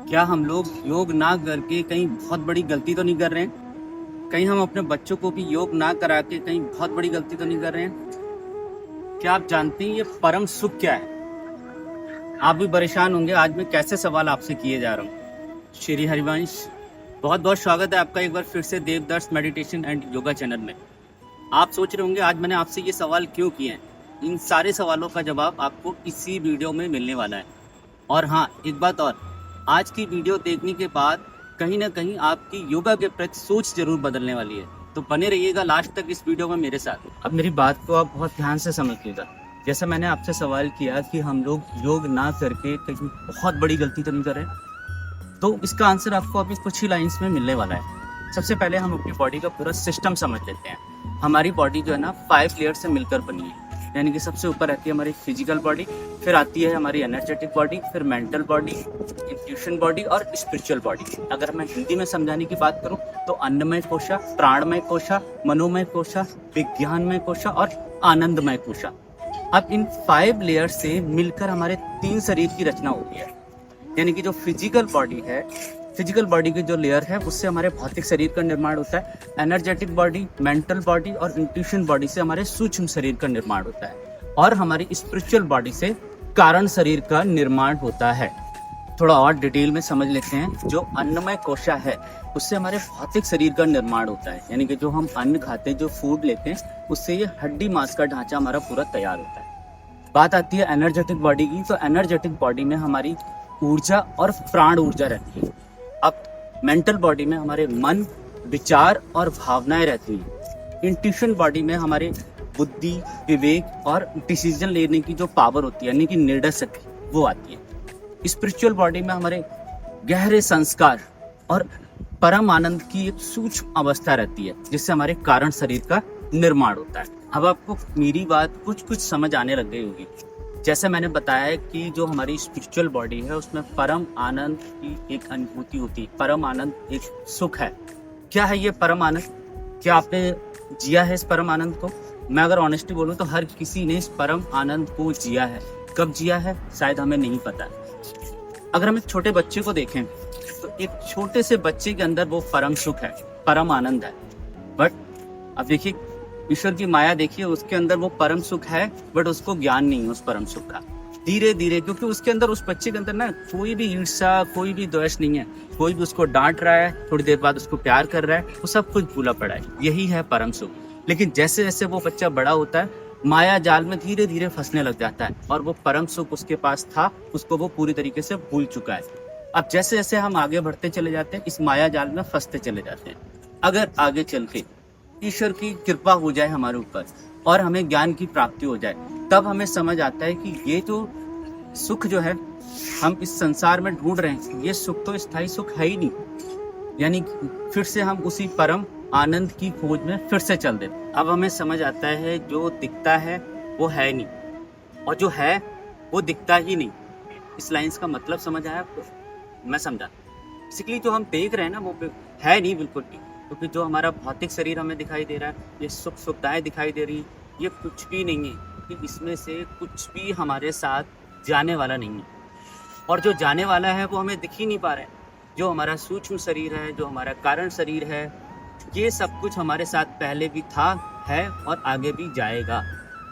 क्या हम लोग योग ना करके कहीं बहुत बड़ी गलती तो नहीं कर रहे हैं? कहीं हम अपने बच्चों को भी योग ना करा के कहीं बहुत बड़ी गलती तो नहीं कर रहे हैं? क्या आप जानते हैं ये परम सुख क्या है? आप भी परेशान होंगे आज मैं कैसे सवाल आपसे किए जा रहा हूँ। श्री हरिवंश, बहुत बहुत स्वागत है आपका एक बार फिर से देवदर्श मेडिटेशन एंड योगा चैनल में। आप सोच रहे होंगे आज मैंने आपसे ये सवाल क्यों किए हैं। इन सारे सवालों का जवाब आपको इसी वीडियो में मिलने वाला है। और हाँ, एक बात और, आज की वीडियो देखने के बाद कहीं ना कहीं आपकी योगा के प्रति सोच जरूर बदलने वाली है। तो बने रहिएगा लास्ट तक इस वीडियो में मेरे साथ। अब मेरी बात को आप बहुत ध्यान से समझिएगा। जैसा मैंने आपसे सवाल किया कि हम लोग योग ना करके कहीं बहुत बड़ी गलती तो नहीं कर रहे, तो इसका आंसर आपको अभी कुछ ही लाइंस में मिलने वाला है। सबसे पहले हम अपनी बॉडी का पूरा सिस्टम समझ लेते हैं। हमारी बॉडी जो है ना 5 लेयर से मिलकर बनी है। यानी कि सबसे ऊपर रहती है हमारी फिजिकल बॉडी, फिर आती है हमारी एनर्जेटिक बॉडी, फिर मेंटल बॉडी, इंट्यूशन बॉडी और स्पिरिचुअल बॉडी। अगर मैं हिंदी में समझाने की बात करूं तो अन्नमय कोशा, प्राणमय कोशा, मनोमय कोशा, विज्ञानमय कोशा और आनंदमय कोशा। अब इन 5 लेयर से मिलकर हमारे 3 शरीर की रचना होती है। यानी कि जो फिजिकल बॉडी है, फिजिकल बॉडी की जो लेयर है उससे हमारे भौतिक शरीर का निर्माण होता है। एनर्जेटिक बॉडी, मेंटल बॉडी और इंट्यूशन बॉडी से हमारे सूक्ष्म शरीर का निर्माण होता है। और हमारी स्पिरिचुअल बॉडी से कारण शरीर का निर्माण होता है। थोड़ा और डिटेल में समझ लेते हैं। जो अन्नमय कोशा है उससे हमारे भौतिक शरीर का निर्माण होता है। यानी कि जो हम अन्न खाते हैं, जो फूड लेते हैं, उससे ये हड्डी मांस का ढांचा हमारा पूरा तैयार होता है। बात आती है एनर्जेटिक बॉडी की, तो एनर्जेटिक बॉडी में हमारी ऊर्जा और प्राण ऊर्जा रहती है। अब मेंटल बॉडी में हमारे मन, विचार और भावनाएं रहती हैं। इंट्यूशन बॉडी में हमारे बुद्धि, विवेक और डिसीजन लेने की जो पावर होती है, यानी कि निर्णय शक्ति, वो आती है। स्पिरिचुअल बॉडी में हमारे गहरे संस्कार और परम आनंद की एक सूक्ष्म अवस्था रहती है, जिससे हमारे कारण शरीर का निर्माण होता है। अब आपको मेरी बात कुछ समझ आने लग गई होगी। जैसे मैंने बताया कि जो हमारी स्पिरिचुअल बॉडी है उसमें परम आनंद की एक अनुभूति होती है। परम आनंद एक सुख है। क्या है ये परम आनंद? क्या आपने जिया है इस परम आनंद को? मैं अगर ऑनेस्टली बोलूं तो हर किसी ने इस परम आनंद को जिया है। कब जिया है शायद हमें नहीं पता। अगर हम एक छोटे बच्चे को देखें तो एक छोटे से बच्चे के अंदर वो परम सुख है, परम आनंद है। बट अब देखिए, ईश्वर की माया देखिए, उसके अंदर वो परम सुख है बट उसको ज्ञान नहीं है उस परम सुख का। धीरे धीरे, क्योंकि उसके अंदर, उस बच्चे के अंदर ना कोई भी ईर्ष्या, कोई भी द्वेष नहीं है। कोई भी उसको डांट रहा है, थोड़ी देर बाद उसको प्यार कर रहा है, वो सब कुछ भूला पड़ा है। यही है परम सुख। लेकिन जैसे जैसे वो बच्चा बड़ा होता है, माया जाल में धीरे धीरे फंसने लग जाता है और वो परम सुख उसके पास था, उसको वो पूरी तरीके से भूल चुका है। अब जैसे जैसे हम आगे बढ़ते चले जाते हैं, इस माया जाल में फंसते चले जाते हैं। अगर आगे चल के ईश्वर की कृपा हो जाए हमारे ऊपर और हमें ज्ञान की प्राप्ति हो जाए, तब हमें समझ आता है कि ये जो सुख जो है हम इस संसार में ढूंढ रहे हैं, ये सुख तो स्थायी सुख है ही नहीं। यानी फिर से हम उसी परम आनंद की खोज में फिर से चल देते। अब हमें समझ आता है जो दिखता है वो है नहीं, और जो है वो दिखता ही नहीं। इस लाइन्स का मतलब समझ आया आपको? मैं समझा। बेसिकली जो हम देख रहे हैं ना वो है नहीं बिल्कुल भी। क्योंकि जो हमारा भौतिक शरीर हमें दिखाई दे रहा है, ये सुख सुविधाएं दिखाई दे रही, ये कुछ भी नहीं है। कि इसमें से कुछ भी हमारे साथ जाने वाला नहीं है। और जो जाने वाला है वो हमें दिख ही नहीं पा रहा है। जो हमारा सूक्ष्म शरीर है, जो हमारा कारण शरीर है, ये सब कुछ हमारे साथ पहले भी था, है और आगे भी जाएगा।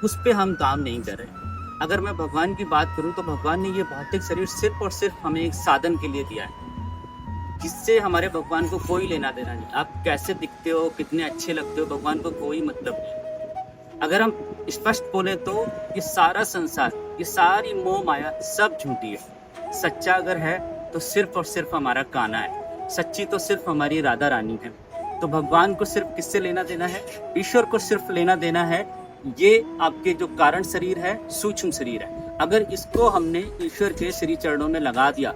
उस पर हम काम नहीं कर रहे। अगर मैं भगवान की बात करूँ तो भगवान ने ये भौतिक शरीर सिर्फ और सिर्फ हमें एक साधन के लिए दिया है, जिससे हमारे भगवान को कोई लेना देना नहीं। आप कैसे दिखते हो, कितने अच्छे लगते हो, भगवान को कोई मतलब नहीं। अगर हम स्पष्ट बोले तो ये सारा संसार, ये सारी मोह माया सब झूठी है। सच्चा अगर है तो सिर्फ और सिर्फ हमारा कान्हा है। सच्ची तो सिर्फ हमारी राधा रानी है। तो भगवान को सिर्फ किससे लेना देना है? ईश्वर को सिर्फ लेना देना है। ये आपके जो कारण शरीर है, सूक्ष्म शरीर है, अगर इसको हमने ईश्वर के श्री चरणों में लगा दिया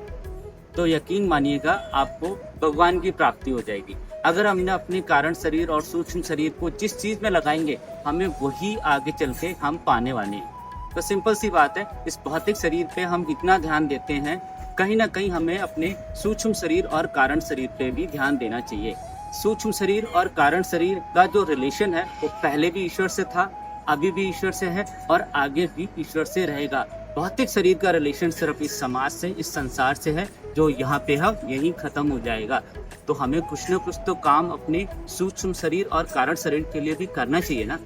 तो यकीन मानिएगा आपको भगवान की प्राप्ति हो जाएगी। अगर हमने अपने कारण शरीर और सूक्ष्म शरीर को जिस चीज में लगाएंगे, हमें वही आगे चल के हम पाने वाले हैं। तो सिंपल सी बात है, इस भौतिक शरीर पे हम इतना ध्यान देते हैं, कहीं ना कहीं हमें अपने सूक्ष्म शरीर और कारण शरीर पे भी ध्यान देना चाहिए। सूक्ष्म शरीर और कारण शरीर का जो रिलेशन है वो पहले भी ईश्वर से था, अभी भी ईश्वर से है और आगे भी ईश्वर से रहेगा। भौतिक शरीर का रिलेशन सिर्फ इस समाज से, इस संसार से है, जो यहाँ पे है यही खत्म हो जाएगा। तो हमें कुछ न कुछ तो काम अपने सूक्ष्म शरीर और कारण शरीर के लिए भी करना चाहिए ना।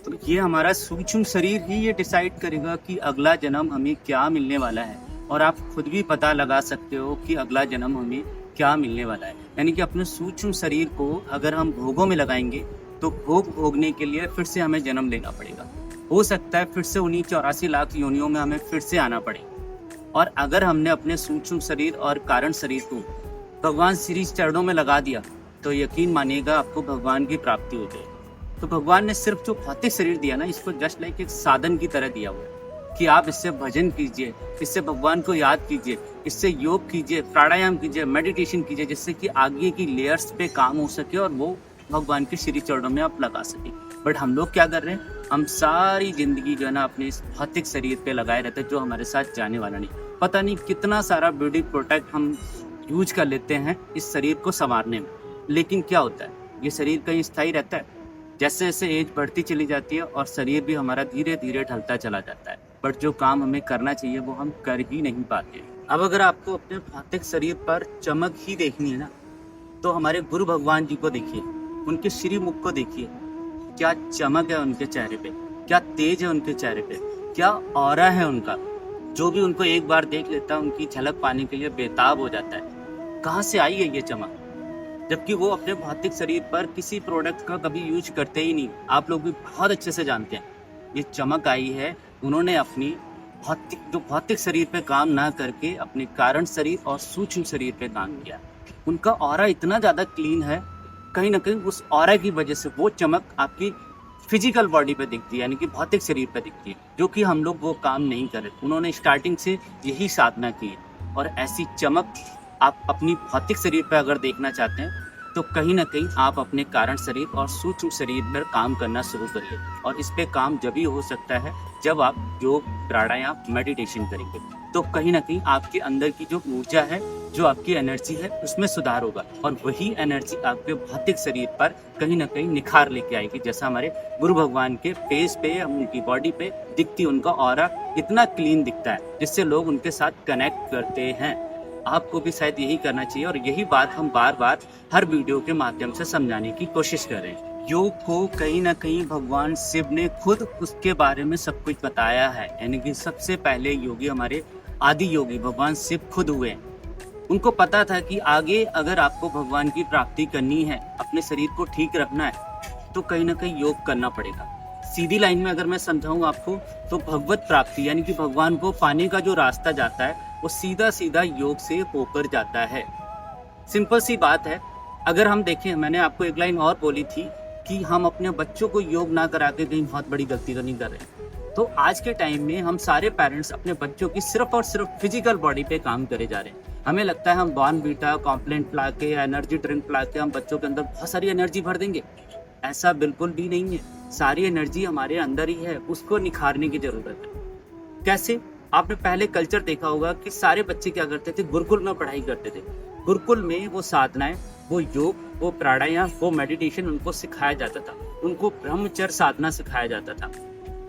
तो ये हमारा सूक्ष्म शरीर ही ये डिसाइड करेगा कि अगला जन्म हमें क्या मिलने वाला है, और आप खुद भी पता लगा सकते हो कि अगला जन्म हमें क्या मिलने वाला है। यानी कि अपने सूक्ष्म शरीर को अगर हम भोगों में लगाएंगे तो भोग भोगने के लिए फिर से हमें जन्म लेना पड़ेगा। हो सकता है फिर से उन्हीं 84 लाख योनियों में हमें फिर से आना पड़े। और अगर हमने अपने सूक्ष्म शरीर और कारण शरीर को भगवान श्री चरणों में लगा दिया तो यकीन मानिएगा आपको भगवान की प्राप्ति हो जाएगी। तो भगवान ने सिर्फ जो भौतिक शरीर दिया ना, इसको जस्ट लाइक एक साधन की तरह दिया हुआ है कि आप इससे भजन कीजिए, इससे भगवान को याद कीजिए, इससे योग कीजिए, प्राणायाम कीजिए, मेडिटेशन कीजिए, जिससे कि आगे की लेयर्स पे काम हो सके और वो भगवान के श्री चरणों में आप लगा सके। बट हम लोग क्या कर रहे हैं, हम सारी जिंदगी जो है ना अपने इस भौतिक शरीर पे लगाए रहते हैं जो हमारे साथ जाने वाला नहीं। पता नहीं कितना सारा ब्यूटी प्रोडक्ट हम यूज कर लेते हैं इस शरीर को संवारने में, लेकिन क्या होता है, ये शरीर कहीं स्थायी रहता है। जैसे जैसे एज बढ़ती चली जाती है और शरीर भी हमारा धीरे धीरे ढलता चला जाता है, बट जो काम हमें करना चाहिए वो हम कर ही नहीं पाते। अब अगर आपको अपने भौतिक शरीर पर चमक ही देखनी है ना, तो हमारे गुरु भगवान जी को देखिए, उनके श्री मुख को देखिए, क्या चमक है उनके चेहरे पे, क्या तेज है उनके चेहरे पे, क्या ऑरा है उनका। जो भी उनको एक बार देख लेता है उनकी झलक पाने के लिए बेताब हो जाता है। कहाँ से आई है ये चमक, जबकि वो अपने भौतिक शरीर पर किसी प्रोडक्ट का कभी यूज करते ही नहीं। आप लोग भी बहुत अच्छे से जानते हैं ये चमक आई है, उन्होंने अपनी भौतिक शरीर पे काम ना करके अपने कारण शरीर और सूक्ष्म शरीर पे काम किया। उनका ऑरा इतना ज़्यादा क्लीन है, कहीं ना कहीं उस ऑरा की वजह से वो चमक आपकी फिजिकल बॉडी पे दिखती है, यानी कि भौतिक शरीर पे दिखती है, जो कि हम लोग वो काम नहीं कर रहे। उन्होंने स्टार्टिंग से यही साधना की है, और ऐसी चमक आप अपनी भौतिक शरीर पर अगर देखना चाहते हैं तो कहीं ना कहीं आप अपने कारण शरीर और सूक्ष्म शरीर पर काम करना शुरू करिए। और इस पे काम जब ही हो सकता है जब आप योग, प्राणायाम, मेडिटेशन करेंगे, तो कहीं ना कहीं आपके अंदर की जो ऊर्जा है, जो आपकी एनर्जी है, उसमें सुधार होगा, और वही एनर्जी आपके भौतिक शरीर पर कहीं ना कहीं निखार लेके आएगी। जैसा हमारे गुरु भगवान के फेस पे, उनकी बॉडी पे दिखती, उनका ऑरा इतना क्लीन दिखता है जिससे लोग उनके साथ कनेक्ट करते हैं। आपको भी शायद यही करना चाहिए, और यही बात हम बार बार हर वीडियो के माध्यम से समझाने की कोशिश कर रहे हैं। योग को कहीं ना कहीं भगवान शिव ने खुद उसके बारे में सब कुछ बताया है। यानी कि सबसे पहले योगी हमारे आदि योगी भगवान शिव खुद हुए हैं। उनको पता था कि आगे अगर आपको भगवान की प्राप्ति करनी है, अपने शरीर को ठीक रखना है, तो कहीं ना कहीं योग करना पड़ेगा। सीधी लाइन में अगर मैं समझाऊं आपको, तो भगवत प्राप्ति यानी कि भगवान को पाने का जो रास्ता जाता है वो सीधा सीधा योग से होकर जाता है। सिंपल सी बात है। अगर हम देखें, मैंने आपको एक लाइन और बोली थी कि हम अपने बच्चों को योग ना करा के कहीं बहुत बड़ी गलती तो नहीं कर रहे। तो आज के टाइम में हम सारे पेरेंट्स अपने बच्चों की सिर्फ और सिर्फ फिजिकल बॉडी पे काम करे जा रहे हैं। हमें लगता है हम बॉर्नवीटा, कॉम्प्लेन पिला के या एनर्जी ड्रिंक पिला के हम बच्चों के अंदर बहुत सारी एनर्जी भर देंगे। ऐसा बिल्कुल भी नहीं है। सारी एनर्जी हमारे अंदर ही है, उसको निखारने की जरूरत है। कैसे? आपने पहले कल्चर देखा होगा कि सारे बच्चे क्या करते थे, गुरुकुल में पढ़ाई करते थे। गुरुकुल में वो साधनाएं, वो योग, वो प्राणायाम, वो मेडिटेशन उनको सिखाया जाता था। उनको ब्रह्मचर्य साधना सिखाया जाता था।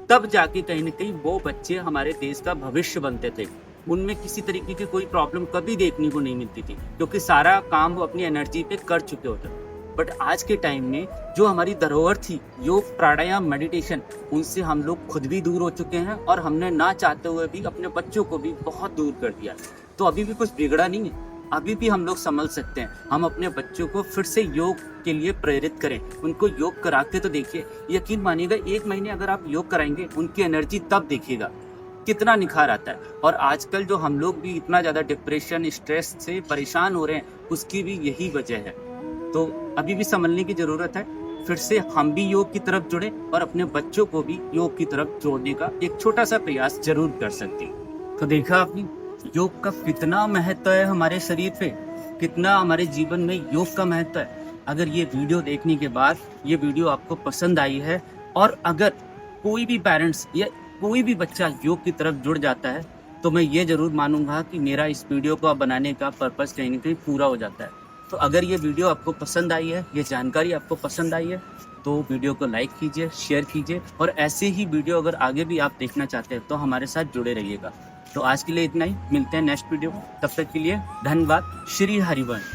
तब जाके कहीं ना कहीं वो बच्चे हमारे देश का भविष्य बनते थे। उनमें किसी तरीके की कोई प्रॉब्लम कभी देखने को नहीं मिलती थी, क्योंकि सारा काम वो अपनी एनर्जी पे कर चुके होते थे। बट आज के टाइम में जो हमारी धरोहर थी, योग, प्राणायाम, मेडिटेशन, उनसे हम लोग खुद भी दूर हो चुके हैं, और हमने ना चाहते हुए भी अपने बच्चों को भी बहुत दूर कर दिया। तो अभी भी कुछ बिगड़ा नहीं है, अभी भी हम लोग संभल सकते हैं। हम अपने बच्चों को फिर से योग के लिए प्रेरित करें, उनको योग करा के तो देखिए। यकीन मानिएगा, 1 महीने अगर आप योग कराएंगे, उनकी एनर्जी तब देखिएगा कितना निखार आता है। और आजकल जो हम लोग भी इतना ज़्यादा डिप्रेशन, स्ट्रेस से परेशान हो रहे हैं, उसकी भी यही वजह है। तो अभी भी संभलने की ज़रूरत है। फिर से हम भी योग की तरफ जुड़े और अपने बच्चों को भी योग की तरफ जोड़ने का एक छोटा सा प्रयास जरूर कर सकते हैं। तो देखा आपने योग का कितना महत्व है हमारे शरीर पे, कितना हमारे जीवन में योग का महत्व है। अगर ये वीडियो देखने के बाद ये वीडियो आपको पसंद आई है, और अगर कोई भी पेरेंट्स या कोई भी बच्चा योग की तरफ जुड़ जाता है, तो मैं ये जरूर मानूंगा कि मेरा इस वीडियो को बनाने का पर्पस कहीं ना कहीं पूरा हो जाता है। तो अगर ये वीडियो आपको पसंद आई है, ये जानकारी आपको पसंद आई है, तो वीडियो को लाइक कीजिए, शेयर कीजिए, और ऐसे ही वीडियो अगर आगे भी आप देखना चाहते हैं तो हमारे साथ जुड़े रहिएगा। तो आज के लिए इतना ही, मिलते हैं नेक्स्ट वीडियो, तब तक के लिए धन्यवाद। श्री हरिवंश।